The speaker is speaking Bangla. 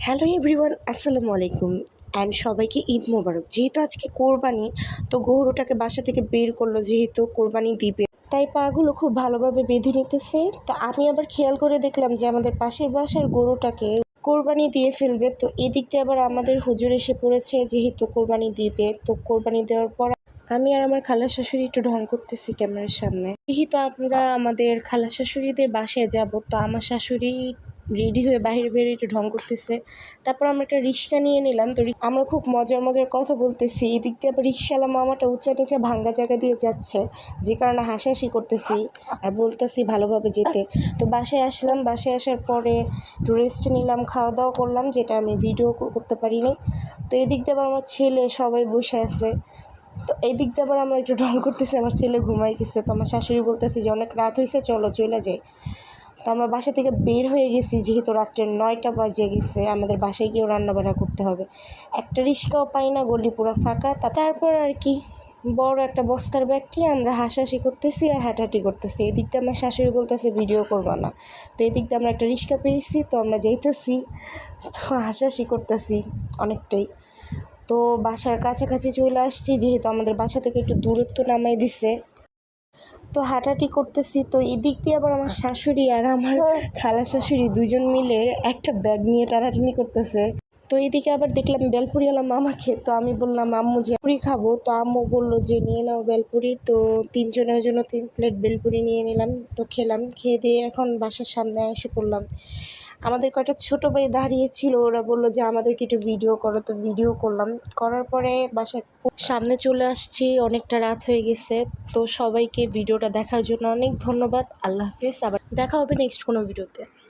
হ্যালো এভরিওয়ান, আসসালামু আলাইকুম অ্যান্ড সবাইকে ঈদ মোবারক। যেহেতু আজকে কোরবানি, তো গরুটাকে বাসা থেকে বের করলো, যেহেতু কোরবানি দিবে তাই পাগুলো খুব ভালোভাবে বেঁধে নিতেছে। তো আমি আবার খেয়াল করে দেখলাম যে আমাদের পাশের বাসার গরুটাকে কোরবানি দিয়ে ফেলবে। তো এদিক দিয়ে আবার আমাদের হুজুর এসে পড়েছে, যেহেতু কোরবানি দিবে। তো কোরবানি দেওয়ার পর আমি আর আমার খালা শাশুড়ি একটু ঢং করতেছি ক্যামেরার সামনে। যেহেতু আমরা আমাদের খালা শাশুড়িদের বাসায় যাব, তো আমার শাশুড়ি রেডি হয়ে বাইরে বেরিয়ে একটু ঢং করতেছে। তারপর আমরা একটা রিক্সা নিয়ে নিলাম। তো আমরা খুব মজার মজার কথা বলতেছি, এদিক দিয়ে আবার রিক্সাওয়ালা মামাটা উঁচা নিচা ভাঙ্গা জায়গা দিয়ে যাচ্ছে, যে কারণে হাসাহাসি করতেছি আর বলতেছি ভালোভাবে যেতে। তো বাসায় আসলাম, বাসায় আসার পরে একটু রেস্ট নিলাম, খাওয়া দাওয়া করলাম, যেটা আমি ভিডিও করতে পারিনি। তো এদিক দিয়ে আবার আমার ছেলে সবাই বসে আছে। তো এই দিক দিয়ে আবার আমরা একটু ঢং করতেছি, আমার ছেলে ঘুমাই গেছে। তো আমার শাশুড়ি বলতেছে যে অনেক রাত হয়েছে, চলো চলে যাই। তো আমরা বাসা থেকে বের হয়ে গেছি, যেহেতু রাত্রে 9টা বাজে গেছে, আমাদের বাসায় গিয়েও রান্নাবান্না করতে হবে। একটা রিক্সাও পাই না, গলি পুরো ফাঁকা। তারপর আর কি, বড় একটা বস্তার ব্যাগটি আমরা হাসাহাসি করতেছি আর হাঁটাহাঁটি করতেছি। এদিক দিয়ে আমার শাশুড়ি বলতেছে ভিডিও করবো না। তো এদিক দিয়ে আমরা একটা রিক্সা পেয়েছি, তো আমরা যাইতেছি, তো হাসাহাসি করতেছি অনেকটাই। তো বাসার কাছাকাছি চলে আসছি, যেহেতু আমাদের বাসা থেকে একটু দূরত্ব নামাই দিছে। তো হাঁটাহাঁটি করতেছি। তো এদিক দিয়ে আবার আমার শাশুড়ি আর আমার খালা শাশুড়ি দুজন মিলে একটা ব্যাগ নিয়ে টানাটানি করতেছে। তো এদিকে আবার দেখলাম বেলপুরিওয়ালা মামাকে। তো আমি বললাম আম্মু যে পুরি খাবো, তো আম্মু বললো যে নিয়ে নাও বেলপুরি। তো 3 জনের জন্য 3 প্লেট বেলপুরি নিয়ে নিলাম। তো খেলাম, খেয়ে দিয়ে এখন বাসার সামনে এসে পড়লাম। আমাদের কয়টা ছোটো ভাই দাঁড়িয়ে ছিল, ওরা বললো যে আমাদেরকে একটু ভিডিও করো। তো ভিডিও করলাম, করার পরে বাসার সামনে চলে আসছি, অনেকটা রাত হয়ে গেছে। তো সবাইকে ভিডিওটা দেখার জন্য অনেক ধন্যবাদ। আল্লাহ হাফিজ, আবার দেখা হবে নেক্সট কোনো ভিডিওতে।